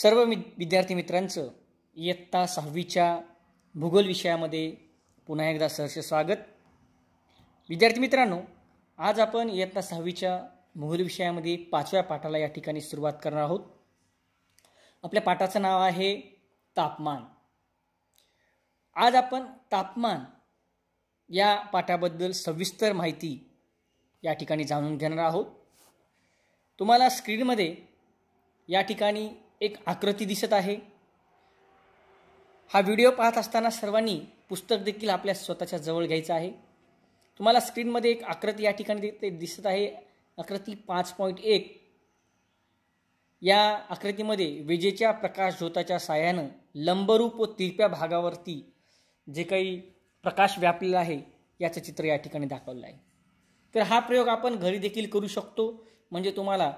सर्व विद्यार्थी मित्रांचं इयत्ता 6वीच्या भूगोल विषयामध्ये पुन्हा एकदा सहर्ष स्वागत। विद्यार्थी मित्रांनो, आज आपण इयत्ता 6वीच्या भूगोल विषयामध्ये 5व्या पाठाला या ठिकाणी सुरुवात करणार आहोत। आपल्या पाठाचं नाव आहे तापमान। आज आपण तापमान या पाठाबद्दल सविस्तर माहिती या ठिकाणी जाणून घेणार आहोत। तुम्हाला स्क्रीनमध्ये या ठिकाणी एक आकृती दिसत आहे। हा व्हिडिओ पाहत असताना सर्वांनी पुस्तक देखील आपल्या स्वतःच्या जवळ घ्यायचं आहे। तुम्हाला स्क्रीनमध्ये एक आकृती या ठिकाणी दिसत आहे, आकृती 5.1। या आकृतीमध्ये विजेच्या प्रकाश झोताच्या साहाय्याने लंबरूप व तिरप्या भागावरती जे काही प्रकाश व्यापलेला आहे याचं चित्र या ठिकाणी दाखवलं आहे। तर हा प्रयोग आपण घरी देखील करू शकतो, म्हणजे तुम्हाला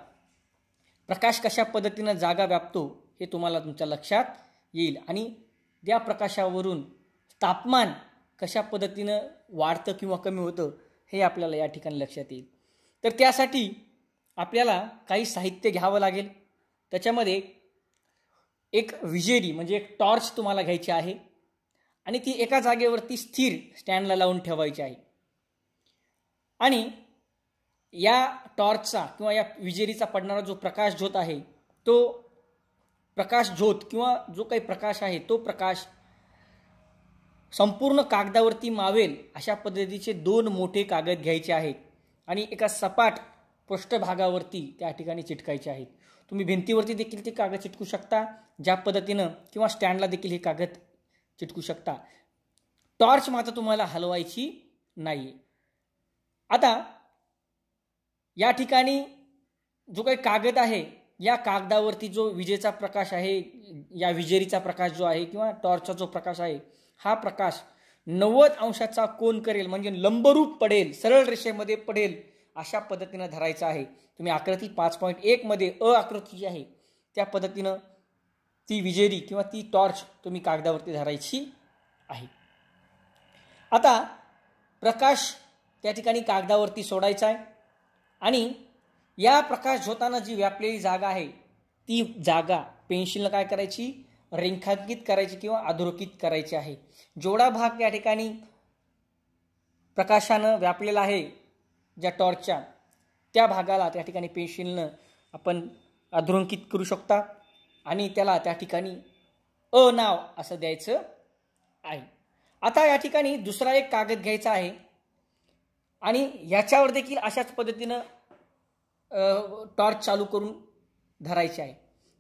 प्रकाश कशा पद्धतीने जागा व्यापतो हे तुम्हाला तुमच्या लक्षात येईल आणि त्या प्रकाशावरून तापमान कशा पद्धतीने वाढतं किंवा कमी होतं हे आपल्याला या ठिकाणी लक्षात येईल। तर त्यासाठी आपल्याला काही साहित्य घ्यावं लागेल। त्याच्यामध्ये एक विजेरी म्हणजे एक टॉर्च तुम्हाला घ्यायची आहे आणि ती एका जागेवरती स्थिर स्टँडला लावून ठेवायची आहे आणि या टॉर्चचा किंवा या विजेरीचा पडणारा जो प्रकाश झोत आहे तो प्रकाश झोत किंवा जो काही प्रकाश आहे तो प्रकाश संपूर्ण कागदावरती मावेल अशा पद्धतीचे 2 मोठे कागद घ्यायचे आहेत आणि एका सपाट पृष्ठभागावरती त्या ठिकाणी चिटकायचे आहेत। तुम्ही भिंतीवरती देखील ते कागद चिटकू शकता ज्या पद्धतीनं, किंवा स्टँडला देखील हे कागद चिटकू शकता। टॉर्च मात्र तुम्हाला हलवायची नाही। आता या ठिकाणी जो काही कागद आहे या कागदावरती जो विजेचा प्रकाश आहे, या विजेरीचा प्रकाश जो आहे किंवा टॉर्चचा जो प्रकाश आहे हा प्रकाश 90 अंशाचा कोन करेल, म्हणजे लंबरूप पडेल, सरळ रेषेमध्ये पडेल अशा पद्धतीने धरायचा आहे। तुम्ही आकृती 5.1 मध्ये आकृती जी आहे त्या पद्धतीनं ती विजेरी किंवा ती टॉर्च तुम्ही कागदावरती धरायची आहे। आता प्रकाश त्या ठिकाणी कागदावरती सोडायचा आहे आणि या प्रकाश झोताना जी व्यापलेली जागा आहे ती जागा पेन्सिलने काय करायची, रेखांकित करायची किंवा अधोरेखित करायची आहे। जेवढा भाग त्या ठिकाणी प्रकाशानं व्यापलेला आहे ज्या टॉर्चच्या, त्या भागाला त्या ठिकाणी पेन्सिलनं आपण अधोरेखित करू शकता आणि त्याला त्या ठिकाणी नाव असं द्यायचं आहे। आता या ठिकाणी दुसरा एक कागद घ्यायचा आहे आणि याच्यावर देखील अशाच पद्धतीनं टॉर्च चालू करून धरायचे आहे।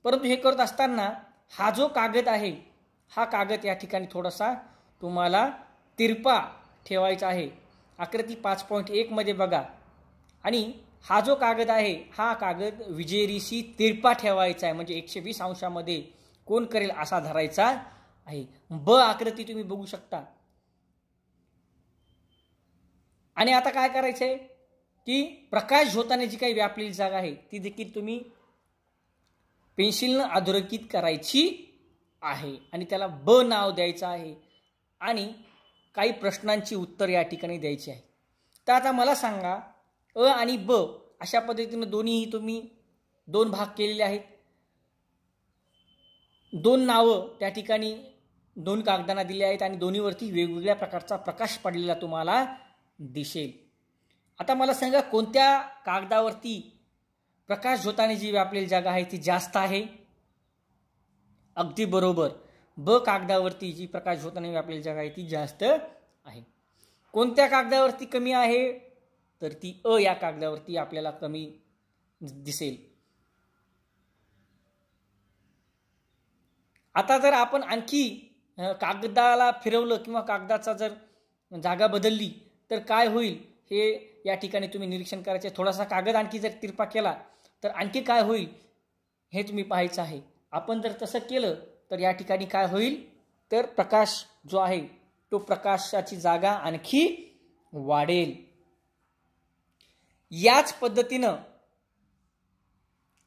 परंतु हे करत असताना हा जो कागद आहे हा कागद या ठिकाणी थोडासा तुम्हाला तिरपा ठेवायचा आहे। आकृती 5.1 मध्ये बघा, आणि हा जो कागद आहे हा कागद विजेरीशी तिरपा ठेवायचा आहे, म्हणजे 120 अंशामध्ये कोन करेल असा धरायचा आहे। आकृती तुम्ही बघू शकता। आणि आता काय करायचंय की प्रकाश झोताने जी काही व्यापलेली जागा आहे ती देखील तुम्ही पेन्सिलनं अधोरेखित करायची आहे आणि त्याला नाव द्यायचं आहे आणि काही प्रश्नांची उत्तर या ठिकाणी द्यायची आहे। तर आता मला सांगा, आणि अशा पद्धतीने दोन्हीही तुम्ही 2 भाग केलेले आहेत। 2 नावं त्या ठिकाणी 2 कागदांना दिली आहेत आणि दोन्हीवरती वेगवेगळ्या प्रकारचा प्रकाश पडलेला तुम्हाला दिसेल। आता मला सांगा, कोणत्या कागदावरती प्रकाश झोताने जी व्यापलेली जागा आहे ती जास्त आहे? अगदी बरोबर, कागदावरती जी प्रकाश झोताने व्यापलेली जागा आहे ती जास्त आहे। कोणत्या कागदावरती कमी आहे? तर ती या कागदावरती आपल्याला कमी दिसेल। आता जर आपण आणखी कागदाला फिरवलं किंवा कागदाचा जर जागा बदलली तर काय होईल हे या ठिकाणी तुम्ही निरीक्षण करायचे। थोडासा कागद आणखी जर तिरपा केला तर आणखी काय होईल हे तुम्ही पाहायचं आहे। आपण जर तसं केलं तर या ठिकाणी काय होईल, तर प्रकाश जो आहे तो प्रकाशाची जागा आणखी वाढेल। याच पद्धतीनं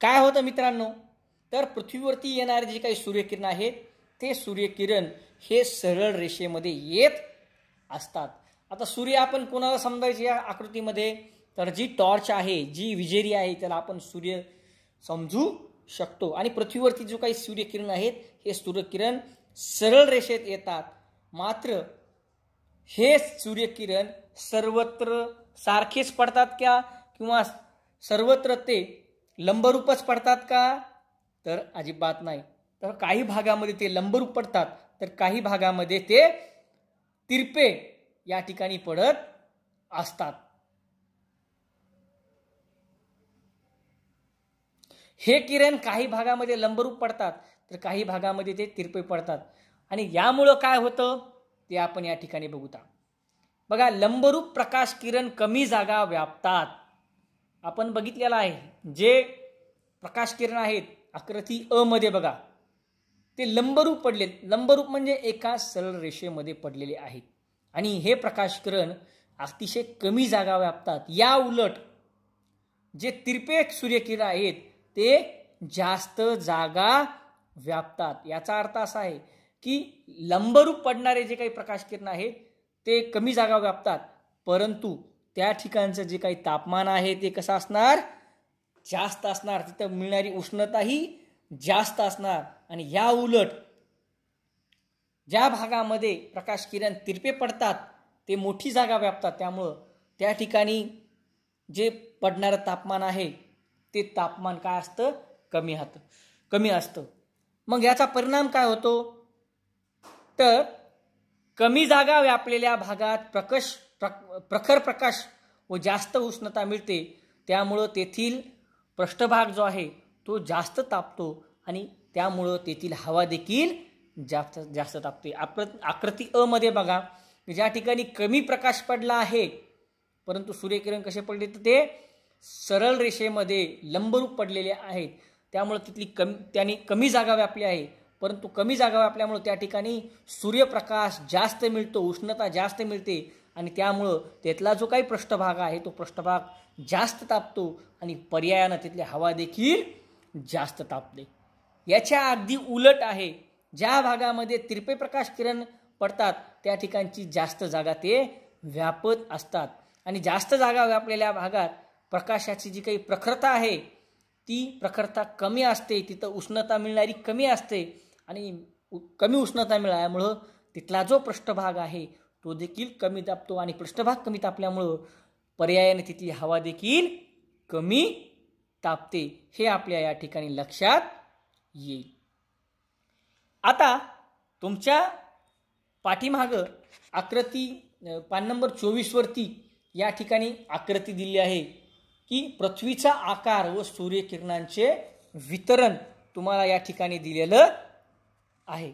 काय होतं मित्रांनो, तर पृथ्वीवरती येणारे जे काही सूर्यकिरण आहेत ते सूर्यकिरण हे सरळ रेषेमध्ये येत असतात। आता सूर्य आपण कोणाला समजायचे या आकृतीमध्ये, तर जी टॉर्च आहे, जी विजेरी आहे त्याला आपण सूर्य समजू शकतो. आणि पृथ्वीवरती जो काही सूर्यकिरण आहेत हे सूर्यकिरण सरळ रेषेत येतात. मात्र हे सूर्यकिरण सर्वत्र सारखेच पडतात का किंवा सर्वत्र ते लंबरूपच पडतात का? तर अजिबात नाही. तर काही भागामध्ये ते लंबरूप पडतात, तर काही भागामध्ये ते तिरपे या ठिकाणी पडत असतात. हे किरण काही भागामध्ये लंबरूप पडतात, तर काही भागामध्ये ते तिरपे पडतात. आणि यामुळं काय होतं ते आपण या ठिकाणी बघूया. बघा, लंबरूप प्रकाश किरण कमी जागा व्यापतात. आपण बघितलेलं आहे, जे प्रकाश किरण आहेत आकृती अ मध्ये बघा, ते लंबरूप पडले. लंबरूप म्हणजे एका सरळ रेषेमध्ये पडलेले आहेत आणि हे प्रकाश किरण अतिशय कमी जागा व्यापतात. या उलट जे तिरपे सूर्यकिरण आहेत ते जास्त जागा व्यापतात. याचा अर्थ असा आहे की लंबरूप पडणारे जे काही प्रकाश किरण आहेत ते कमी जागा व्यापतात, परंतु त्या ठिकाणचं जे काही तापमान आहे ते कसं असणार? जास्त असणार. तिथं मिळणारी उष्णताही जास्त असणार. आणि या उलट ज्या भागामध्ये प्रकाश किरण तिरपे पडतात ते मोठी जागा व्यापतात, त्यामुळं त्या ठिकाणी जे पडणारं तापमान आहे ते तापमान काय असतं? कमी असतं. मग याचा परिणाम काय होतो? तर कमी जागा व्यापलेल्या भागात प्रखर प्रकाश व जास्त उष्णता मिळते. त्यामुळं तेथील पृष्ठभाग जो आहे तो जास्त तापतो आणि त्यामुळं तेथील हवा देखील जास्त तापते. आकृती अ मध्ये बघा, ज्या ठिकाणी कमी प्रकाश पडला आहे परंतु सूर्यकिरण कसे पडले तर ते सरळ रेषेमध्ये लंबरूप पडलेले आहेत. त्यामुळे त्यांनी कमी जागा व्यापली आहे, परंतु कमी जागा व्यापल्यामुळे त्या ठिकाणी सूर्यप्रकाश जास्त मिळतो, उष्णता जास्त मिळते आणि त्यामुळं त्यातला जो काही पृष्ठभाग आहे तो पृष्ठभाग जास्त तापतो आणि पर्यायानं तिथली हवा देखील जास्त तापते. याच्या अगदी उलट आहे, ज्या भागामध्ये तिरपे प्रकाश किरण पडतात त्या ठिकाणची जास्त जागा ते व्यापत असतात आणि जास्त जागा व्यापलेल्या भागात प्रकाशाची जी काही प्रखरता आहे ती प्रखरता कमी असते. तिथं उष्णता मिळणारी कमी असते आणि कमी उष्णता मिळाल्यामुळं तिथला जो पृष्ठभाग आहे तो देखील कमी तापतो आणि पृष्ठभाग कमी तापल्यामुळं पर्यायाने तिथली हवा देखील कमी तापते. हे आपल्या या ठिकाणी लक्षात येईल. आता तुमच्या पाठीमागं आकृती पान नंबर 24 वरती या ठिकाणी आकृती दिली आहे की पृथ्वीचा आकार व सूर्यकिरणांचे वितरण तुम्हाला या ठिकाणी दिलेलं आहे.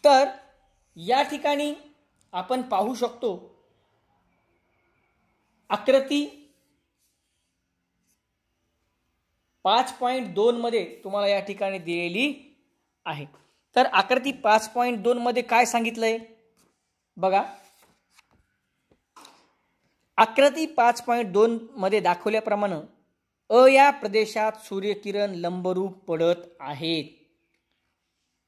तर या ठिकाणी आपण पाहू शकतो आकृती 5.2 मध्ये तुम्हाला या ठिकाणी दिलेली आहे. तर आकृती 5.2 मध्ये काय सांगितलंय बघा. आकृती 5.2 मध्ये दाखवल्याप्रमाणे अ या प्रदेशात सूर्यकिरण लंबरूप पडत आहेत.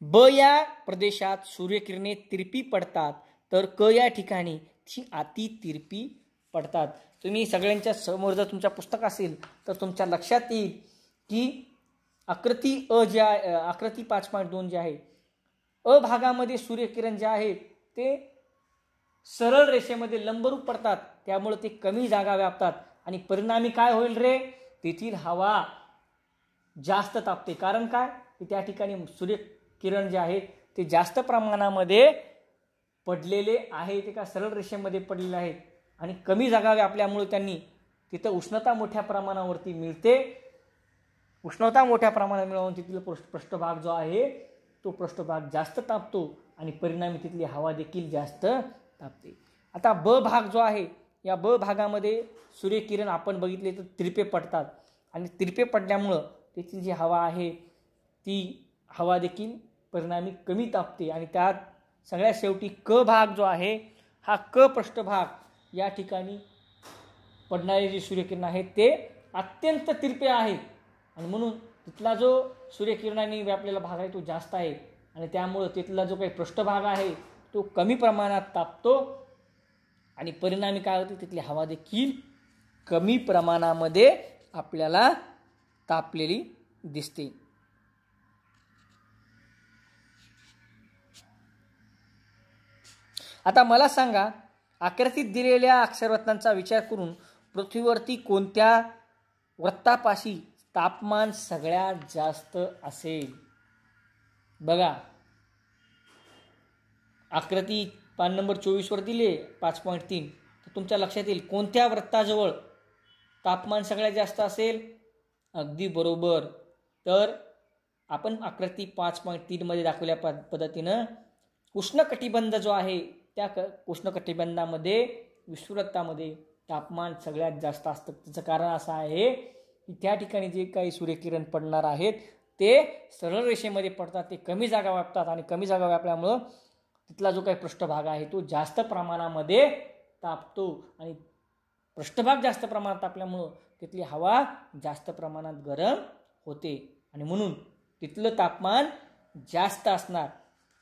ब या प्रदेशात सूर्यकिरणे तिरपी पडतात, तर क या ठिकाणी ती अति तिरपी पडतात. तुम्ही सगळ्यांच्या समोर जर तुमच्या पुस्तक असेल तर तुमच्या लक्षात येईल की आकृती अ ज्या आकृती 5.2 जे आहे, अ भागामध्ये सूर्यकिरण जे आहेत ते सरळ रेषेमध्ये लंबरूप पडतात, त्यामुळे ते कमी जागा व्यापतात आणि परिणामी काय होईल रे? तेथील हवा जास्त तापते. कारण काय? की त्या ठिकाणी सूर्यकिरण जे आहेत ते जास्त प्रमाणामध्ये पडलेले आहेत, एका सरळ रेषेमध्ये पडलेले आहेत आणि कमी जागा व्यापल्यामुळे त्यांनी तिथं उष्णता मोठ्या प्रमाणावरती मिळते. उष्णता मोठ्या प्रमाणात मिळवून तिथला पृष्ठभाग जो आहे तो पृष्ठभाग जास्त तापतो आणि परिणामी तिथली हवा देखील जास्त तापते. आता ब भाग जो आहे, या ब भागामध्ये सूर्यकिरण आपण बघितले तर तिरपे पडतात आणि तिरपे पडल्यामुळं त्याची जी हवा आहे ती हवा देखील परिणामी कमी तापते आणि त्यात सगळ्यात शेवटी क भाग जो आहे, हा क पृष्ठभाग या ठिकाणी पडणारे जे सूर्यकिरण आहेत ते अत्यंत तिरपे आहेत आणि म्हणून तिथला जो सूर्यकिरणांनी व्यापलेला भाग आहे तो जास्त आहे आणि त्यामुळं तिथला जो काही पृष्ठभाग आहे तो कमी प्रमाणात तापतो आणि परिणामी काय होते, तिथली हवा देखील कमी प्रमाणामध्ये आपल्याला तापलेली दिसते. आता मला सांगा, आकृतीत दिलेल्या अक्षरवृत्तांचा विचार करून पृथ्वीवरती कोणत्या वृत्तापाशी तापमान सगळ्यात जास्त असेल? बघा, आकृती पान नंबर 24 वर दिले 5.3. तर तुमच्या लक्षात येईल कोणत्या वृत्ताजवळ तापमान सगळ्यात जास्त असेल. अगदी बरोबर. तर आपण आकृती 5.3 मध्ये दाखवल्या पद्धतीनं उष्णकटिबंध जो आहे त्या उष्णकटिबंधामध्ये विषुववृत्तामध्ये तापमान सगळ्यात जास्त असतं. त्याचं कारण असं आहे की त्या ठिकाणी जे काही सूर्यकिरण पडणार आहेत ते सरळ रेषेमध्ये पडतात, ते कमी जागा व्यापतात आणि कमी जागा व्यापल्यामुळं तिथला जो काही पृष्ठभाग आहे तो जास्त प्रमाणामध्ये तापतो आणि पृष्ठभाग जास्त प्रमाणात तापल्यामुळं तिथली हवा जास्त प्रमाणात गरम होते आणि म्हणून तिथलं तापमान जास्त असणार.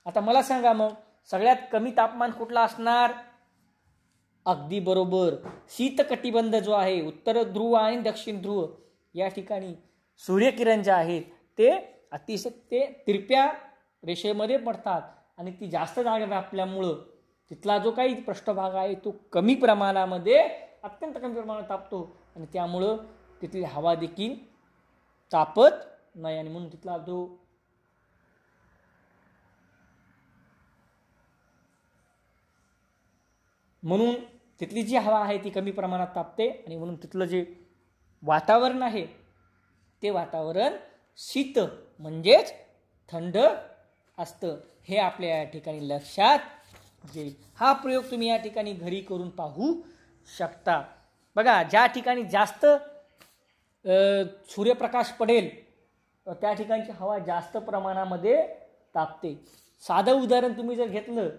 आता मला सांगा, मग सगळ्यात कमी तापमान कुठला असणार? अगदी बरोबर, शीतकटिबंध जो आहे, उत्तर ध्रुव आणि दक्षिण ध्रुव या ठिकाणी सूर्यकिरण जे आहेत ते अतिशय तिरप्या रेषेमध्ये पडतात आणि ती जास्त जागा व्यापल्यामुळं तिथला जो काही पृष्ठभाग आहे तो कमी प्रमाणामध्ये, अत्यंत कमी प्रमाणात तापतो आणि त्यामुळं तिथली हवा देखील तापत नाही आणि म्हणून तिथला जो म्हणून तिथली जी हवा आहे ती कमी प्रमाणात तापते आणि म्हणून तिथलं जे वातावरण आहे ते वातावरण शीत म्हणजेच थंड असतं. हे आपल्या या ठिकाणी लक्षात येईल. हा प्रयोग तुम्ही या ठिकाणी घरी करून पाहू शकता. बघा, ज्या ठिकाणी जास्त सूर्यप्रकाश पडेल त्या ठिकाणची हवा जास्त प्रमाणामध्ये तापते. साधं उदाहरण तुम्ही जर घेतलं,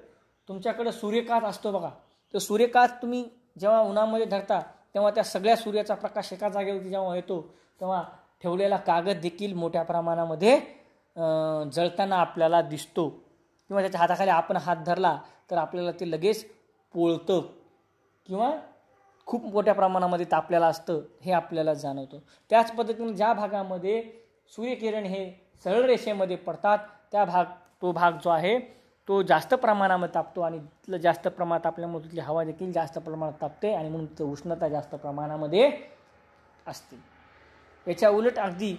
तुमच्याकडे सूर्यकांत असतो बघा, तर सूर्यकांत तुम्ही जेव्हा उन्हामध्ये धरता तेव्हा त्या सगळ्या सूर्याचा प्रकाश एका जागेवरती जेव्हा येतो तेव्हा ठेवलेला कागद देखील मोठ्या प्रमाणामध्ये जळताना आपल्याला दिसतो किंवा त्याच्या हाताखाली आपण हात धरला तर आपल्याला ते लगेच पोळतं किंवा खूप मोठ्या प्रमाणामध्ये तापलेलं असतं हे आपल्याला जाणवतं. त्याच पद्धतीने ज्या भागामध्ये सूर्यकिरण हे सरळ रेषेमध्ये पडतात तो भाग जो आहे तो जास्त प्रमाणामध्ये तापतो आणि तिथलं जास्त प्रमाणात तापल्यामुळे तिथली हवा देखील जास्त प्रमाणात तापते आणि म्हणून तिथं उष्णता जास्त प्रमाणामध्ये असते. याच्या उलट अगदी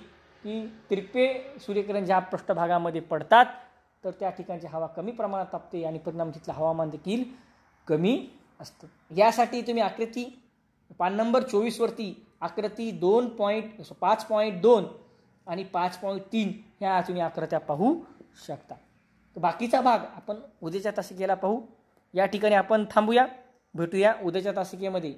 की तिरपे सूर्यकिरण ज्या पृष्ठभागामध्ये पडतात तर त्या ठिकाणची हवा कमी प्रमाणात तापते आणि परिणाम तिथलं हवामान देखील कमी असतं. यासाठी तुम्ही आकृती पान नंबर 24 वरती आकृती 5.2 आणि 5.3 ह्या तुम्ही आकृत्या पाहू शकता. तर बाकीचा भाग आपण उद्याच्या तासिकेला पाहू. या ठिकाणी आपण थांबूया, भेटूया उद्याच्या तासिकेमध्ये.